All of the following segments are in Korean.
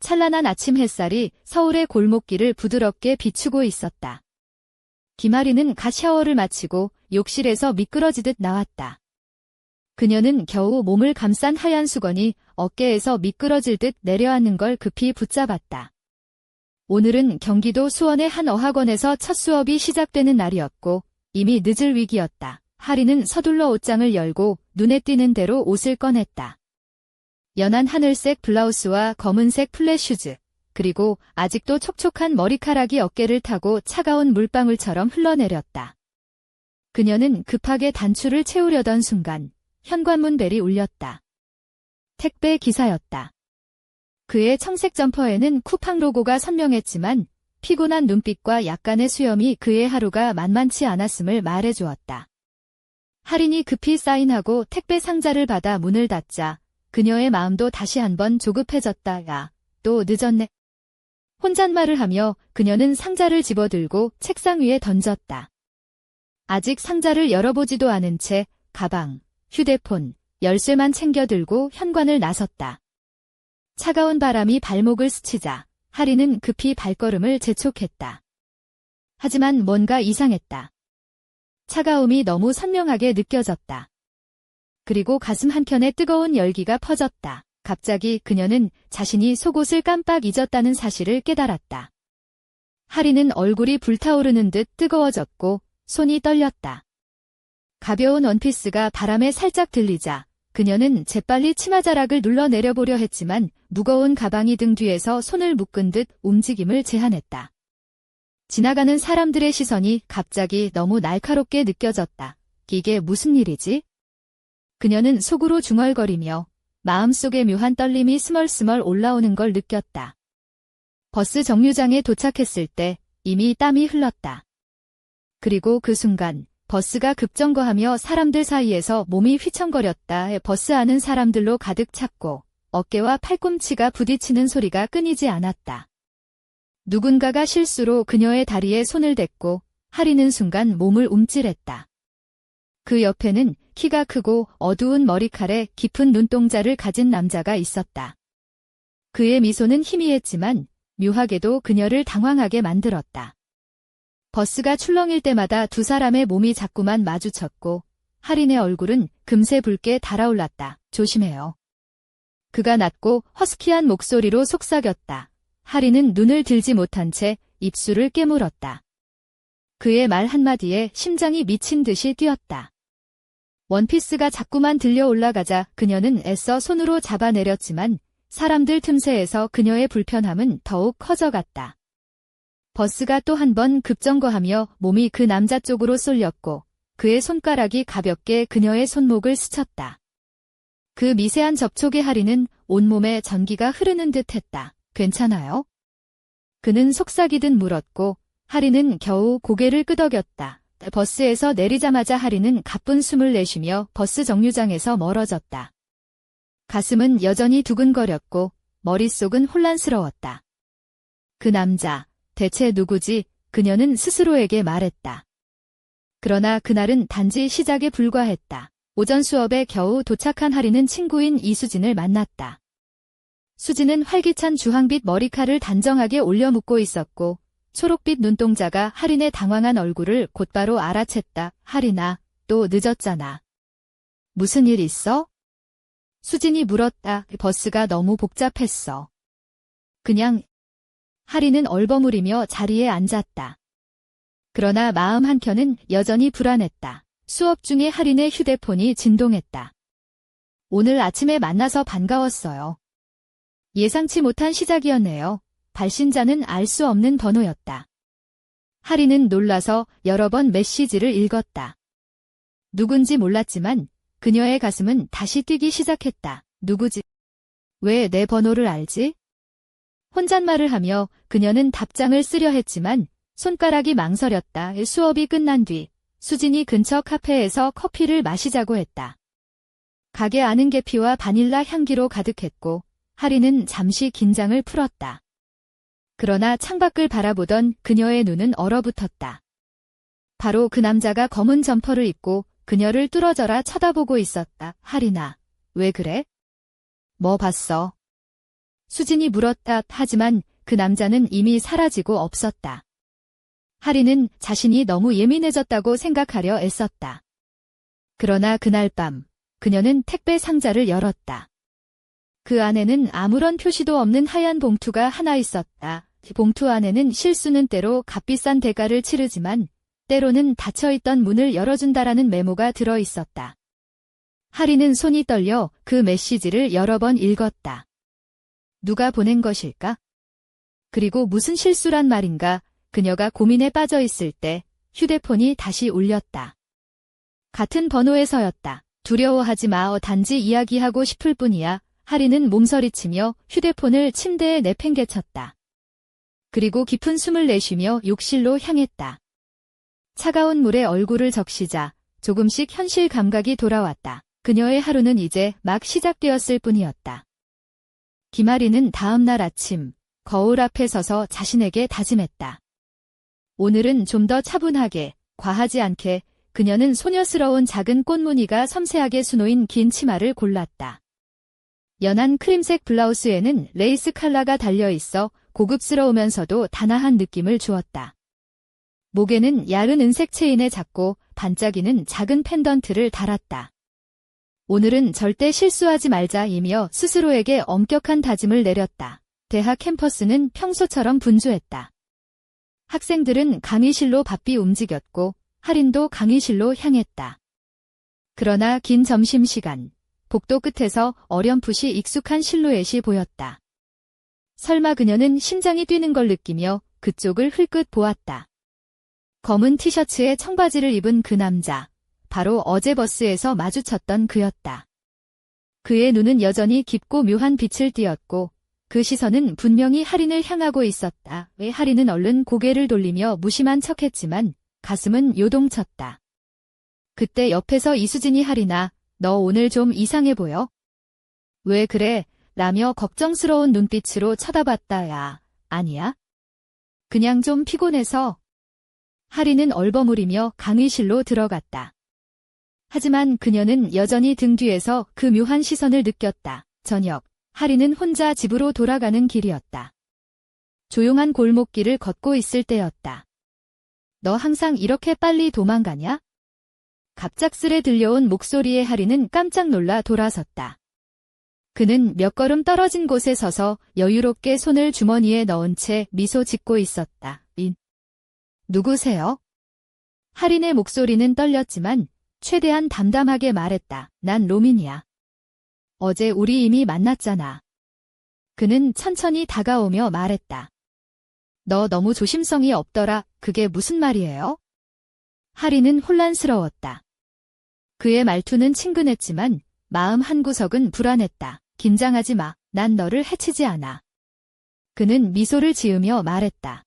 찬란한 아침 햇살이 서울의 골목길을 부드럽게 비추고 있었다. 김아리는 갓 샤워를 마치고 욕실에서 미끄러지듯 나왔다. 그녀는 겨우 몸을 감싼 하얀 수건이 어깨에서 미끄러질 듯 내려앉는 걸 급히 붙잡았다. 오늘은 경기도 수원의 한 어학원에서 첫 수업이 시작되는 날이었고 이미 늦을 위기였다. 하리는 서둘러 옷장을 열고 눈에 띄는 대로 옷을 꺼냈다. 연한 하늘색 블라우스와 검은색 플랫 슈즈, 그리고 아직도 촉촉한 머리카락이 어깨를 타고 차가운 물방울처럼 흘러내렸다. 그녀는 급하게 단추를 채우려던 순간 현관문 벨이 울렸다. 택배 기사였다. 그의 청색 점퍼에는 쿠팡 로고가 선명했지만 피곤한 눈빛과 약간의 수염이 그의 하루가 만만치 않았음을 말해주었다. 할인이 급히 사인하고 택배 상자를 받아 문을 닫자 그녀의 마음도 다시 한번 조급해졌다. 야, 또 늦었네. 혼잣말을 하며 그녀는 상자를 집어들고 책상 위에 던졌다. 아직 상자를 열어보지도 않은 채 가방, 휴대폰, 열쇠만 챙겨 들고 현관을 나섰다. 차가운 바람이 발목을 스치자 하리는 급히 발걸음을 재촉했다. 하지만 뭔가 이상했다. 차가움이 너무 선명하게 느껴졌다. 그리고 가슴 한켠에 뜨거운 열기가 퍼졌다. 갑자기 그녀는 자신이 속옷을 깜빡 잊었다는 사실을 깨달았다. 하리는 얼굴이 불타오르는 듯 뜨거워졌고 손이 떨렸다. 가벼운 원피스가 바람에 살짝 들리자 그녀는 재빨리 치마자락을 눌러 내려보려 했지만 무거운 가방이 등 뒤에서 손을 묶은 듯 움직임을 제한했다. 지나가는 사람들의 시선이 갑자기 너무 날카롭게 느껴졌다. 이게 무슨 일이지? 그녀는 속으로 중얼거리며 마음속에 묘한 떨림이 스멀스멀 올라오는 걸 느꼈다. 버스 정류장에 도착했을 때 이미 땀이 흘렀다. 그리고 그 순간 버스가 급정거하며 사람들 사이에서 몸이 휘청거렸다. 버스 안은 사람들로 가득 찼고 어깨와 팔꿈치가 부딪히는 소리가 끊이지 않았다. 누군가가 실수로 그녀의 다리에 손을 댔고 하리는 순간 몸을 움찔했다. 그 옆에는 키가 크고 어두운 머리칼에 깊은 눈동자를 가진 남자가 있었다. 그의 미소는 희미했지만 묘하게도 그녀를 당황하게 만들었다. 버스가 출렁일 때마다 두 사람의 몸이 자꾸만 마주쳤고 하린의 얼굴은 금세 붉게 달아올랐다. 조심해요. 그가 낮고 허스키한 목소리로 속삭였다. 하린은 눈을 들지 못한 채 입술을 깨물었다. 그의 말 한마디에 심장이 미친 듯이 뛰었다. 원피스가 자꾸만 들려 올라가자 그녀는 애써 손으로 잡아내렸지만 사람들 틈새에서 그녀의 불편함은 더욱 커져갔다. 버스가 또 한 번 급정거하며 몸이 그 남자 쪽으로 쏠렸고 그의 손가락이 가볍게 그녀의 손목을 스쳤다. 그 미세한 접촉에 하리는 온몸에 전기가 흐르는 듯 했다. 괜찮아요? 그는 속삭이듯 물었고 하리는 겨우 고개를 끄덕였다. 버스에서 내리자마자 하리는 가쁜 숨을 내쉬며 버스 정류장에서 멀어졌다. 가슴은 여전히 두근거렸고 머릿속은 혼란스러웠다. 그 남자, 대체 누구지? 그녀는 스스로에게 말했다. 그러나 그날은 단지 시작에 불과했다. 오전 수업에 겨우 도착한 하리는 친구인 이수진을 만났다. 수진은 활기찬 주황빛 머리칼을 단정하게 올려 묶고 있었고 초록빛 눈동자가 하린의 당황한 얼굴을 곧바로 알아챘다. 하린아, 또 늦었잖아. 무슨 일 있어? 수진이 물었다. 버스가 너무 복잡했어. 그냥. 하린은 얼버무리며 자리에 앉았다. 그러나 마음 한켠은 여전히 불안했다. 수업 중에 하린의 휴대폰이 진동했다. 오늘 아침에 만나서 반가웠어요. 예상치 못한 시작이었네요. 발신자는 알 수 없는 번호였다. 하린은 놀라서 여러 번 메시지를 읽었다. 누군지 몰랐지만 그녀의 가슴은 다시 뛰기 시작했다. 누구지? 왜 내 번호를 알지? 혼잣말을 하며 그녀는 답장을 쓰려 했지만 손가락이 망설였다. 수업이 끝난 뒤 수진이 근처 카페에서 커피를 마시자고 했다. 가게 안은 계피와 바닐라 향기로 가득했고 하리는 잠시 긴장을 풀었다. 그러나 창밖을 바라보던 그녀의 눈은 얼어붙었다. 바로 그 남자가 검은 점퍼를 입고 그녀를 뚫어져라 쳐다보고 있었다. 하리나, 왜 그래? 뭐 봤어? 수진이 물었다. 하지만 그 남자는 이미 사라지고 없었다. 하리는 자신이 너무 예민해졌다고 생각하려 애썼다. 그러나 그날 밤 그녀는 택배 상자를 열었다. 그 안에는 아무런 표시도 없는 하얀 봉투가 하나 있었다. 봉투 안에는 실수는 때로 값비싼 대가를 치르지만 때로는 닫혀있던 문을 열어준다라는 메모가 들어 있었다. 하리는 손이 떨려 그 메시지를 여러 번 읽었다. 누가 보낸 것일까? 그리고 무슨 실수란 말인가? 그녀가 고민에 빠져 있을 때 휴대폰이 다시 울렸다. 같은 번호에서였다. 두려워하지 마. 단지 이야기하고 싶을 뿐이야. 하리는 몸서리치며 휴대폰을 침대에 내팽개쳤다. 그리고 깊은 숨을 내쉬며 욕실로 향했다. 차가운 물에 얼굴을 적시자 조금씩 현실 감각이 돌아왔다. 그녀의 하루는 이제 막 시작되었을 뿐이었다. 김아리는 다음 날 아침 거울 앞에 서서 자신에게 다짐했다. 오늘은 좀 더 차분하게, 과하지 않게. 그녀는 소녀스러운 작은 꽃무늬가 섬세하게 수놓인 긴 치마를 골랐다. 연한 크림색 블라우스에는 레이스 컬러가 달려있어 고급스러우면서도 단아한 느낌을 주었다. 목에는 얇은 은색 체인에 잡고 반짝이는 작은 펜던트를 달았다. 오늘은 절대 실수하지 말자이며 스스로에게 엄격한 다짐을 내렸다. 대학 캠퍼스는 평소처럼 분주했다. 학생들은 강의실로 바삐 움직였고 할인도 강의실로 향했다. 그러나 긴 점심시간, 복도 끝에서 어렴풋이 익숙한 실루엣이 보였다. 설마 그녀는 심장이 뛰는 걸 느끼며 그쪽을 흘끗 보았다. 검은 티셔츠에 청바지를 입은 그 남자, 바로 어제 버스에서 마주쳤던 그였다. 그의 눈은 여전히 깊고 묘한 빛을 띠었고 그 시선은 분명히 할인을 향하고 있었다. 왜 할인은 얼른 고개를 돌리며 무심한 척했지만 가슴은 요동쳤다. 그때 옆에서 이수진이 할인아, 너 오늘 좀 이상해 보여? 왜 그래? 라며 걱정스러운 눈빛으로 쳐다봤다. 야, 아니야? 그냥 좀 피곤해서. 할인은 얼버무리며 강의실로 들어갔다. 하지만 그녀는 여전히 등 뒤에서 그 묘한 시선을 느꼈다. 저녁, 할인은 혼자 집으로 돌아가는 길이었다. 조용한 골목길을 걷고 있을 때였다. 너 항상 이렇게 빨리 도망가냐? 갑작스레 들려온 목소리에 할인은 깜짝 놀라 돌아섰다. 그는 몇 걸음 떨어진 곳에 서서 여유롭게 손을 주머니에 넣은 채 미소 짓고 있었다. 누구세요? 할인의 목소리는 떨렸지만 최대한 담담하게 말했다. 난 로민이야. 어제 우리 이미 만났잖아. 그는 천천히 다가오며 말했다. 너 너무 조심성이 없더라. 그게 무슨 말이에요? 할인은 혼란스러웠다. 그의 말투는 친근했지만 마음 한구석은 불안했다. 긴장하지 마. 난 너를 해치지 않아. 그는 미소를 지으며 말했다.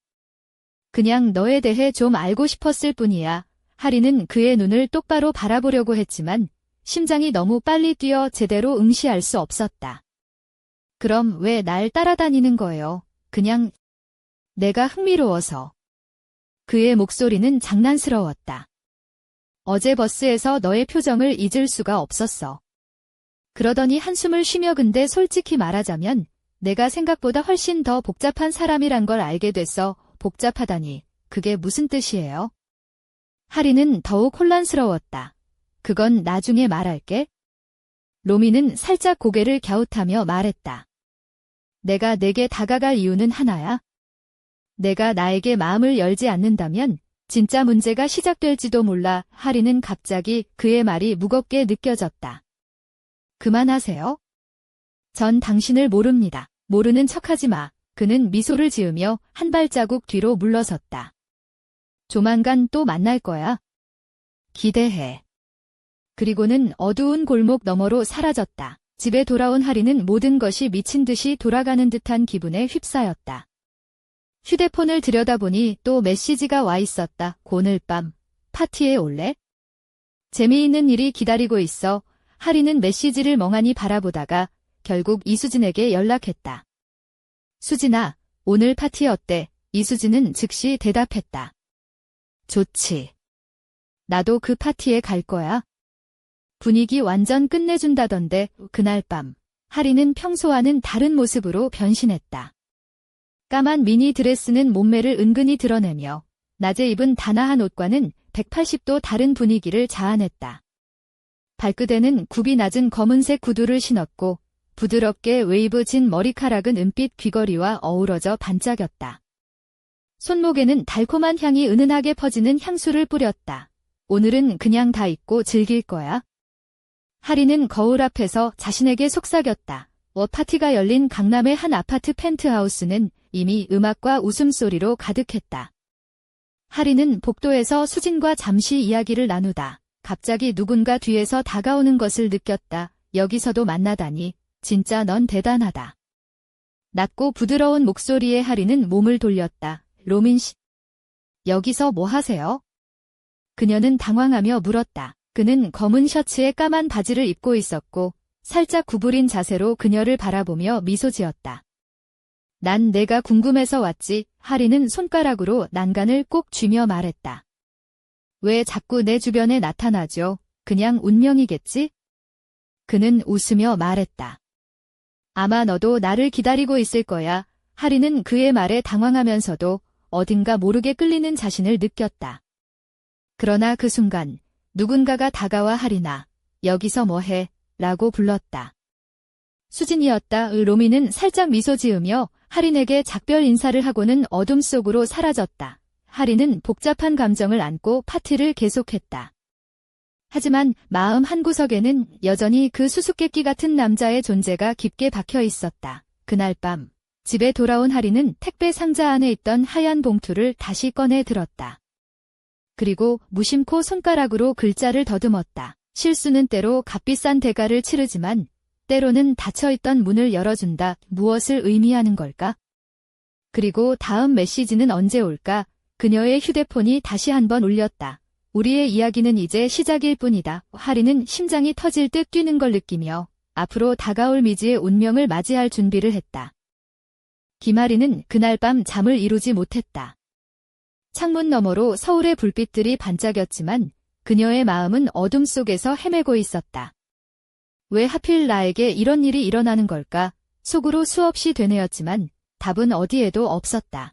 그냥 너에 대해 좀 알고 싶었을 뿐이야. 할인은 그의 눈을 똑바로 바라보려고 했지만 심장이 너무 빨리 뛰어 제대로 응시할 수 없었다. 그럼 왜 날 따라다니는 거예요? 그냥 내가 흥미로워서. 그의 목소리는 장난스러웠다. 어제 버스에서 너의 표정을 잊을 수가 없었어. 그러더니 한숨을 쉬며 근데 솔직히 말하자면 내가 생각보다 훨씬 더 복잡한 사람이란 걸 알게 됐어. 복잡하다니, 그게 무슨 뜻이에요? 할인은 더욱 혼란스러웠다. 그건 나중에 말할게. 로미는 살짝 고개를 갸웃하며 말했다. 내가 내게 다가갈 이유는 하나야. 내가 나에게 마음을 열지 않는다면 진짜 문제가 시작될지도 몰라. 할인은 갑자기 그의 말이 무겁게 느껴졌다. 그만하세요. 전 당신을 모릅니다. 모르는 척하지 마. 그는 미소를 지으며 한 발자국 뒤로 물러섰다. 조만간 또 만날 거야. 기대해. 그리고는 어두운 골목 너머로 사라졌다. 집에 돌아온 할인은 모든 것이 미친 듯이 돌아가는 듯한 기분에 휩싸였다. 휴대폰을 들여다보니 또 메시지가 와 있었다. 오늘 밤 파티에 올래? 재미있는 일이 기다리고 있어. 할인은 메시지를 멍하니 바라보다가 결국 이수진에게 연락했다. 수진아, 오늘 파티 어때? 이수진은 즉시 대답했다. 좋지. 나도 그 파티에 갈 거야. 분위기 완전 끝내준다던데. 그날 밤 하리는 평소와는 다른 모습으로 변신했다. 까만 미니 드레스는 몸매를 은근히 드러내며 낮에 입은 단아한 옷과는 180도 다른 분위기를 자아냈다. 발끝에는 굽이 낮은 검은색 구두를 신었고 부드럽게 웨이브진 머리카락은 은빛 귀걸이와 어우러져 반짝였다. 손목에는 달콤한 향이 은은하게 퍼지는 향수를 뿌렸다. 오늘은 그냥 다 잊고 즐길 거야. 하리는 거울 앞에서 자신에게 속삭였다. 파티가 열린 강남의 한 아파트 펜트하우스는 이미 음악과 웃음소리로 가득했다. 하리는 복도에서 수진과 잠시 이야기를 나누다 갑자기 누군가 뒤에서 다가오는 것을 느꼈다. 여기서도 만나다니 진짜 넌 대단하다. 낮고 부드러운 목소리에 하리는 몸을 돌렸다. 로민 씨, 여기서 뭐 하세요? 그녀는 당황하며 물었다. 그는 검은 셔츠에 까만 바지를 입고 있었고 살짝 구부린 자세로 그녀를 바라보며 미소 지었다. 난 내가 궁금해서 왔지. 하리는 손가락으로 난간을 꼭 쥐며 말했다. 왜 자꾸 내 주변에 나타나죠? 그냥 운명이겠지? 그는 웃으며 말했다. 아마 너도 나를 기다리고 있을 거야. 하리는 그의 말에 당황하면서도 어딘가 모르게 끌리는 자신을 느꼈다. 그러나 그 순간 누군가가 다가와 하리나, 여기서 뭐해? 라고 불렀다. 수진이었다. 로미는 살짝 미소 지으며 하린에게 작별 인사를 하고는 어둠 속으로 사라졌다. 하린은 복잡한 감정을 안고 파티를 계속했다. 하지만 마음 한구석에는 여전히 그 수수께끼 같은 남자의 존재가 깊게 박혀 있었다. 그날 밤 집에 돌아온 하린은 택배 상자 안에 있던 하얀 봉투를 다시 꺼내 들었다. 그리고 무심코 손가락으로 글자를 더듬었다. 실수는 때로 값비싼 대가를 치르지만 때로는 닫혀있던 문을 열어준다. 무엇을 의미하는 걸까? 그리고 다음 메시지는 언제 올까? 그녀의 휴대폰이 다시 한번 울렸다. 우리의 이야기는 이제 시작일 뿐이다. 하리는 심장이 터질 듯 뛰는 걸 느끼며 앞으로 다가올 미지의 운명을 맞이할 준비를 했다. 김아리는 그날 밤 잠을 이루지 못했다. 창문 너머로 서울의 불빛들이 반짝였지만 그녀의 마음은 어둠 속에서 헤매고 있었다. 왜 하필 나에게 이런 일이 일어나는 걸까? 속으로 수없이 되뇌었지만 답은 어디에도 없었다.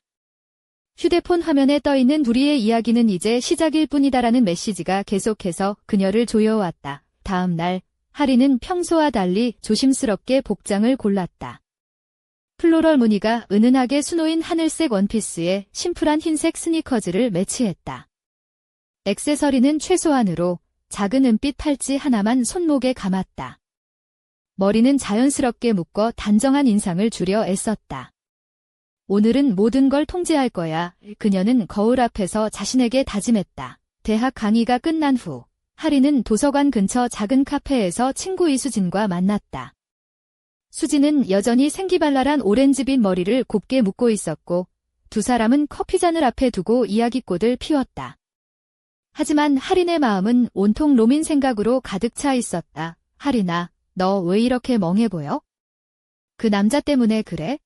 휴대폰 화면에 떠있는 우리의 이야기는 이제 시작일 뿐이다라는 메시지가 계속해서 그녀를 조여왔다. 다음 날 하리는 평소와 달리 조심스럽게 복장을 골랐다. 플로럴 무늬가 은은하게 수놓인 하늘색 원피스에 심플한 흰색 스니커즈를 매치했다. 액세서리는 최소한으로 작은 은빛 팔찌 하나만 손목에 감았다. 머리는 자연스럽게 묶어 단정한 인상을 주려 애썼다. 오늘은 모든 걸 통제할 거야. 그녀는 거울 앞에서 자신에게 다짐했다. 대학 강의가 끝난 후 하리는 도서관 근처 작은 카페에서 친구 이수진과 만났다. 수진은 여전히 생기발랄한 오렌지빛 머리를 곱게 묶고 있었고 두 사람은 커피잔을 앞에 두고 이야기꽃을 피웠다. 하지만 하린의 마음은 온통 로민 생각으로 가득 차 있었다. 하린아, 너 왜 이렇게 멍해 보여? 그 남자 때문에 그래?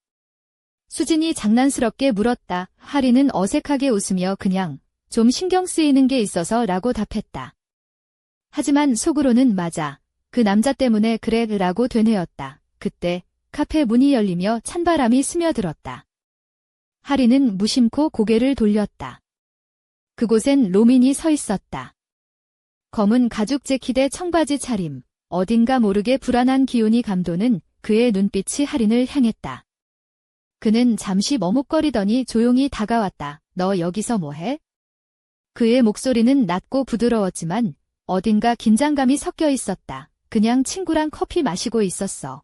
수진이 장난스럽게 물었다. 하린은 어색하게 웃으며 그냥 좀 신경 쓰이는 게 있어서 라고 답했다. 하지만 속으로는 맞아. 그 남자 때문에 그래 라고 되뇌었다. 그때 카페 문이 열리며 찬바람이 스며들었다. 하린은 무심코 고개를 돌렸다. 그곳엔 로민이 서 있었다. 검은 가죽 재킷에 청바지 차림, 어딘가 모르게 불안한 기운이 감도는 그의 눈빛이 하린을 향했다. 그는 잠시 머뭇거리더니 조용히 다가왔다. 너 여기서 뭐해? 그의 목소리는 낮고 부드러웠지만 어딘가 긴장감이 섞여 있었다. 그냥 친구랑 커피 마시고 있었어.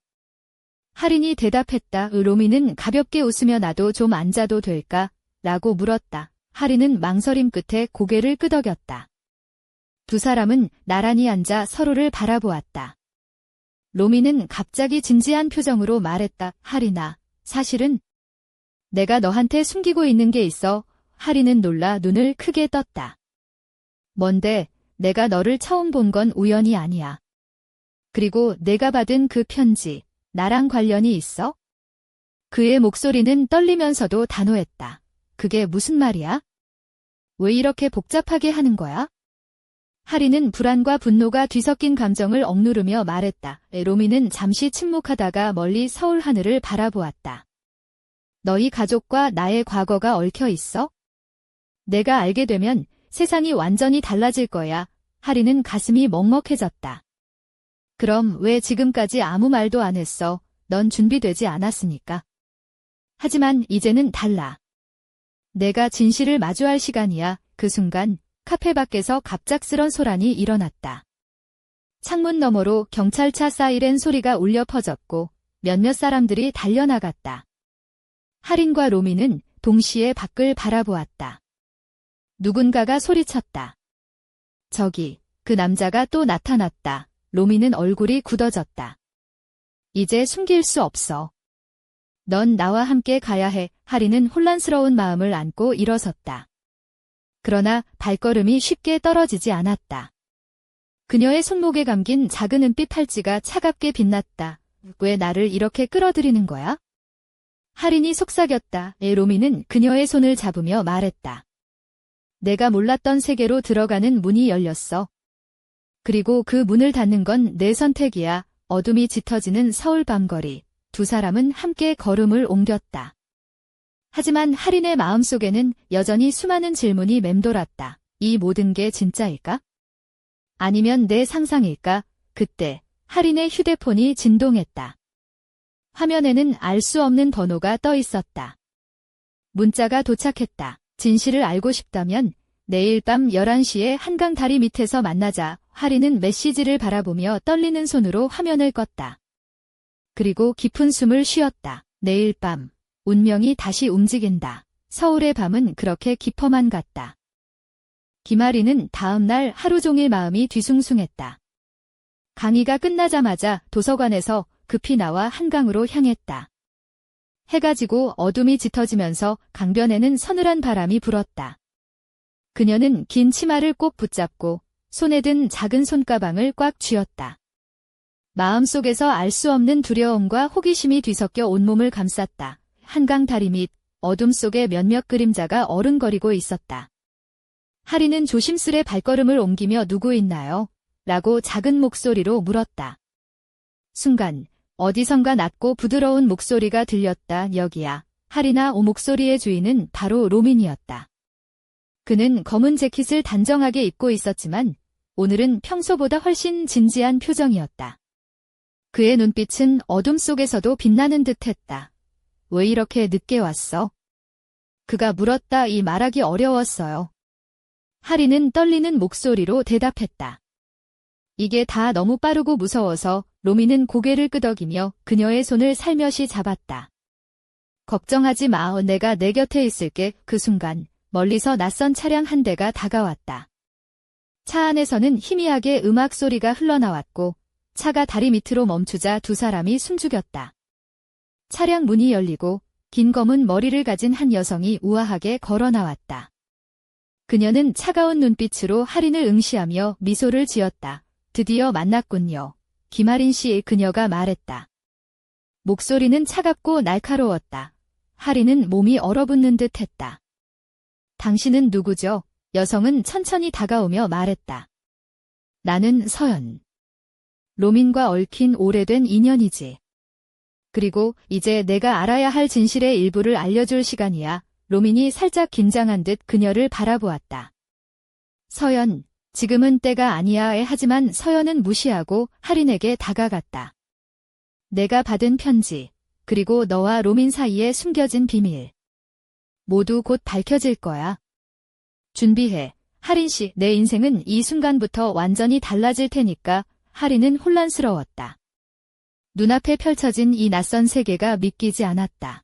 하린이 대답했다. 로미는 가볍게 웃으며 나도 좀 앉아도 될까? 라고 물었다. 하린은 망설임 끝에 고개를 끄덕였다. 두 사람은 나란히 앉아 서로를 바라보았다. 로미는 갑자기 진지한 표정으로 말했다. 하린아, 사실은 내가 너한테 숨기고 있는 게 있어. 하린은 놀라 눈을 크게 떴다. 뭔데? 내가 너를 처음 본 건 우연이 아니야. 그리고 내가 받은 그 편지, 나랑 관련이 있어? 그의 목소리는 떨리면서도 단호했다. 그게 무슨 말이야? 왜 이렇게 복잡하게 하는 거야? 하리는 불안과 분노가 뒤섞인 감정을 억누르며 말했다. 로미는 잠시 침묵하다가 멀리 서울 하늘을 바라보았다. 너희 가족과 나의 과거가 얽혀 있어? 내가 알게 되면 세상이 완전히 달라질 거야. 하리는 가슴이 먹먹해졌다. 그럼 왜 지금까지 아무 말도 안 했어? 넌 준비되지 않았으니까. 하지만 이제는 달라. 내가 진실을 마주할 시간이야. 그 순간 카페 밖에서 갑작스런 소란이 일어났다. 창문 너머로 경찰차 사이렌 소리가 울려 퍼졌고 몇몇 사람들이 달려나갔다. 하린과 로미는 동시에 밖을 바라보았다. 누군가가 소리쳤다. 저기, 그 남자가 또 나타났다. 로미는 얼굴이 굳어졌다. 이제 숨길 수 없어. 넌 나와 함께 가야 해. 하린은 혼란스러운 마음을 안고 일어섰다. 그러나 발걸음이 쉽게 떨어지지 않았다. 그녀의 손목에 감긴 작은 은빛 팔찌가 차갑게 빛났다. 왜 나를 이렇게 끌어들이는 거야? 하린이 속삭였다. 로미는 그녀의 손을 잡으며 말했다. 내가 몰랐던 세계로 들어가는 문이 열렸어. 그리고 그 문을 닫는 건 내 선택이야. 어둠이 짙어지는 서울 밤거리. 두 사람은 함께 걸음을 옮겼다. 하지만 하린의 마음속에는 여전히 수많은 질문이 맴돌았다. 이 모든 게 진짜일까? 아니면 내 상상일까? 그때 하린의 휴대폰이 진동했다. 화면에는 알 수 없는 번호가 떠 있었다. 문자가 도착했다. 진실을 알고 싶다면 내일 밤 11시에 한강 다리 밑에서 만나자. 하린은 메시지를 바라보며 떨리는 손으로 화면을 껐다. 그리고 깊은 숨을 쉬었다. 내일 밤, 운명이 다시 움직인다. 서울의 밤은 그렇게 깊어만 갔다. 김아리는 다음 날 하루 종일 마음이 뒤숭숭했다. 강의가 끝나자마자 도서관에서 급히 나와 한강으로 향했다. 해가 지고 어둠이 짙어지면서 강변에는 서늘한 바람이 불었다. 그녀는 긴 치마를 꼭 붙잡고 손에 든 작은 손가방을 꽉 쥐었다. 마음속에서 알 수 없는 두려움과 호기심이 뒤섞여 온몸을 감쌌다. 한강 다리 밑 어둠 속에 몇몇 그림자가 어른거리고 있었다. 하리는 조심스레 발걸음을 옮기며 누구 있나요? 라고 작은 목소리로 물었다. 순간 어디선가 낮고 부드러운 목소리가 들렸다. 여기야. 하리나 목소리의 주인은 바로 로민이었다. 그는 검은 재킷을 단정하게 입고 있었지만 오늘은 평소보다 훨씬 진지한 표정이었다. 그의 눈빛은 어둠 속에서도 빛나는 듯했다. 왜 이렇게 늦게 왔어? 그가 물었다. 이 말하기 어려웠어요. 하리는 떨리는 목소리로 대답했다. 이게 다 너무 빠르고 무서워서. 로미는 고개를 끄덕이며 그녀의 손을 살며시 잡았다. 걱정하지 마. 내가 내 곁에 있을게. 그 순간 멀리서 낯선 차량 한 대가 다가왔다. 차 안에서는 희미하게 음악 소리가 흘러나왔고 차가 다리 밑으로 멈추자 두 사람이 숨죽였다. 차량 문이 열리고 긴 검은 머리를 가진 한 여성이 우아하게 걸어 나왔다. 그녀는 차가운 눈빛으로 하린을 응시하며 미소를 지었다. 드디어 만났군요. 김아린 씨, 그녀가 말했다. 목소리는 차갑고 날카로웠다. 하린은 몸이 얼어붙는 듯 했다. 당신은 누구죠? 여성은 천천히 다가오며 말했다. 나는 서연. 로민과 얽힌 오래된 인연이지. 그리고 이제 내가 알아야 할 진실의 일부를 알려줄 시간이야. 로민이 살짝 긴장한 듯 그녀를 바라보았다. 서연, 지금은 때가 아니야. 하지만 서연은 무시하고 하린에게 다가갔다. 내가 받은 편지, 그리고 너와 로민 사이에 숨겨진 비밀. 모두 곧 밝혀질 거야. 준비해. 하린 씨, 내 인생은 이 순간부터 완전히 달라질 테니까. 하린은 혼란스러웠다. 눈앞에 펼쳐진 이 낯선 세계가 믿기지 않았다.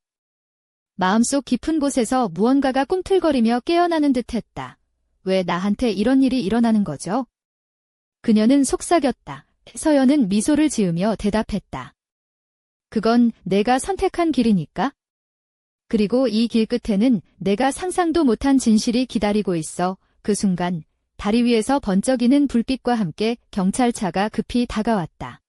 마음속 깊은 곳에서 무언가가 꿈틀거리며 깨어나는 듯했다. 왜 나한테 이런 일이 일어나는 거죠? 그녀는 속삭였다. 서연은 미소를 지으며 대답했다. 그건 내가 선택한 길이니까. 그리고 이 길 끝에는 내가 상상도 못한 진실이 기다리고 있어. 그 순간 다리 위에서 번쩍이는 불빛과 함께 경찰차가 급히 다가왔다.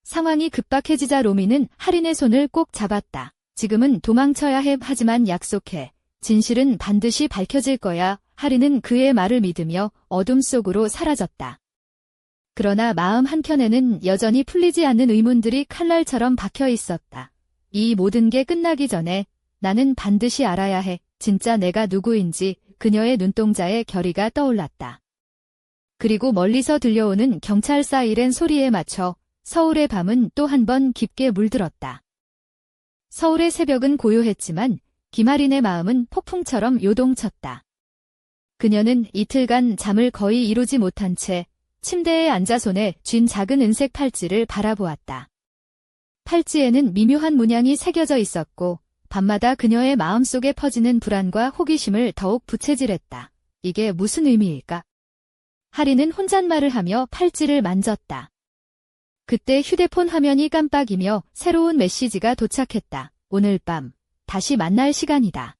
상황이 급박해지자 로미는 하린의 손을 꼭 잡았다. 지금은 도망쳐야 해. 하지만 약속해. 진실은 반드시 밝혀질 거야. 하리는 그의 말을 믿으며 어둠 속으로 사라졌다. 그러나 마음 한켠에는 여전히 풀리지 않는 의문들이 칼날처럼 박혀 있었다. 이 모든 게 끝나기 전에 나는 반드시 알아야 해. 진짜 내가 누구인지. 그녀의 눈동자에 결의가 떠올랐다. 그리고 멀리서 들려오는 경찰 사이렌 소리에 맞춰 서울의 밤은 또 한 번 깊게 물들었다. 서울의 새벽은 고요했지만 김아린의 마음은 폭풍처럼 요동쳤다. 그녀는 이틀간 잠을 거의 이루지 못한 채 침대에 앉아 손에 쥔 작은 은색 팔찌를 바라보았다. 팔찌에는 미묘한 문양이 새겨져 있었고 밤마다 그녀의 마음속에 퍼지는 불안과 호기심을 더욱 부채질했다. 이게 무슨 의미일까? 하리는 혼잣말을 하며 팔찌를 만졌다. 그때 휴대폰 화면이 깜빡이며 새로운 메시지가 도착했다. 오늘 밤 다시 만날 시간이다.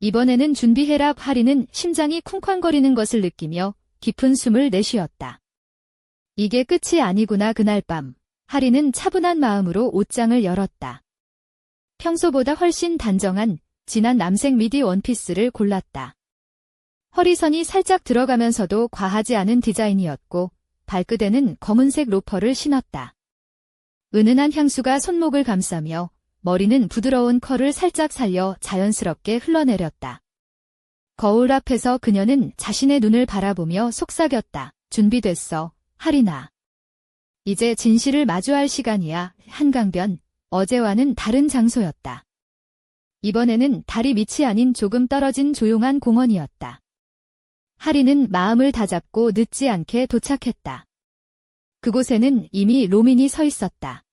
이번에는 준비해라. 하리는 심장이 쿵쾅거리는 것을 느끼며 깊은 숨을 내쉬었다. 이게 끝이 아니구나. 그날 밤 하리는 차분한 마음으로 옷장을 열었다. 평소보다 훨씬 단정한 진한 남색 미디 원피스를 골랐다. 허리선이 살짝 들어가면서도 과하지 않은 디자인이었고 발끝에는 검은색 로퍼를 신었다. 은은한 향수가 손목을 감싸며 머리는 부드러운 컬을 살짝 살려 자연스럽게 흘러내렸다. 거울 앞에서 그녀는 자신의 눈을 바라보며 속삭였다. 준비됐어, 하리나. 이제 진실을 마주할 시간이야. 한강변. 어제와는 다른 장소였다. 이번에는 달이 밑이 아닌 조금 떨어진 조용한 공원이었다. 하리는 마음을 다잡고 늦지 않게 도착했다. 그곳에는 이미 로민이 서 있었다.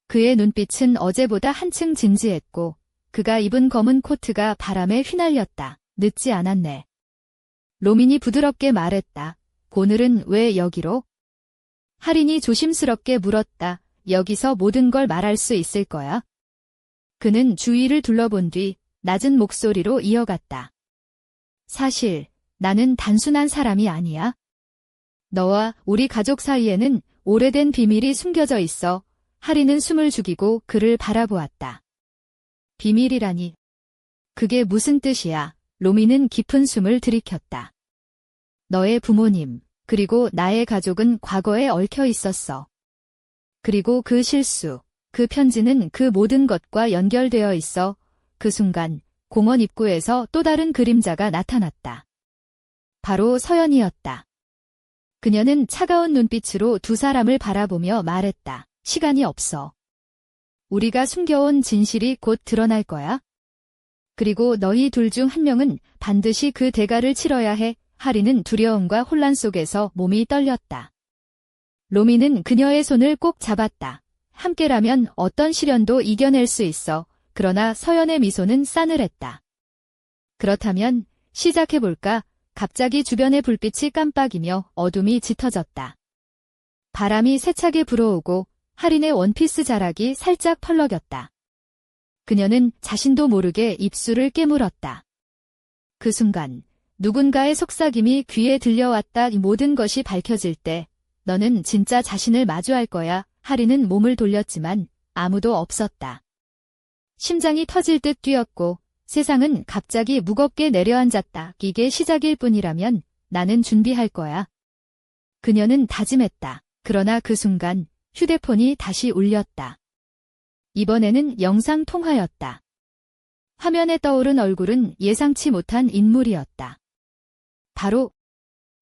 그의 눈빛은 어제보다 한층 진지했고 그가 입은 검은 코트가 바람에 휘날렸다. 늦지 않았네. 로민이 부드럽게 말했다. 오늘은 왜 여기로? 하린이 조심스럽게 물었다. 여기서 모든 걸 말할 수 있을 거야? 그는 주위를 둘러본 뒤 낮은 목소리로 이어갔다. 사실 나는 단순한 사람이 아니야. 너와 우리 가족 사이에는 오래된 비밀이 숨겨져 있어. 하리는 숨을 죽이고 그를 바라보았다. 비밀이라니. 그게 무슨 뜻이야? 로미는 깊은 숨을 들이켰다. 너의 부모님, 그리고 나의 가족은 과거에 얽혀 있었어. 그리고 그 실수, 그 편지는 그 모든 것과 연결되어 있어. 그 순간 공원 입구에서 또 다른 그림자가 나타났다. 바로 서연이었다. 그녀는 차가운 눈빛으로 두 사람을 바라보며 말했다. 시간이 없어. 우리가 숨겨온 진실이 곧 드러날 거야. 그리고 너희 둘 중 한 명은 반드시 그 대가를 치러야 해. 하리는 두려움과 혼란 속에서 몸이 떨렸다. 로미는 그녀의 손을 꼭 잡았다. 함께라면 어떤 시련도 이겨낼 수 있어. 그러나 서연의 미소는 싸늘했다. 그렇다면 시작해볼까? 갑자기 주변의 불빛이 깜빡이며 어둠이 짙어졌다. 바람이 세차게 불어오고 하린의 원피스 자락이 살짝 펄럭였다. 그녀는 자신도 모르게 입술을 깨물었다. 그 순간 누군가의 속삭임이 귀에 들려왔다. 이 모든 것이 밝혀질 때 너는 진짜 자신을 마주할 거야. 하린은 몸을 돌렸지만 아무도 없었다. 심장이 터질 듯 뛰었고 세상은 갑자기 무겁게 내려앉았다. 이게 시작일 뿐이라면 나는 준비할 거야. 그녀는 다짐했다. 그러나 그 순간 휴대폰이 다시 울렸다. 이번에는 영상 통화였다. 화면에 떠오른 얼굴은 예상치 못한 인물이었다. 바로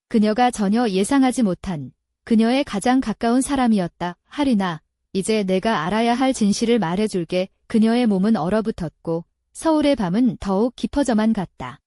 그녀가 전혀 예상하지 못한 그녀의 가장 가까운 사람이었다. 하리나, 이제 내가 알아야 할 진실을 말해줄게. 그녀의 몸은 얼어붙었고 서울의 밤은 더욱 깊어져만 갔다.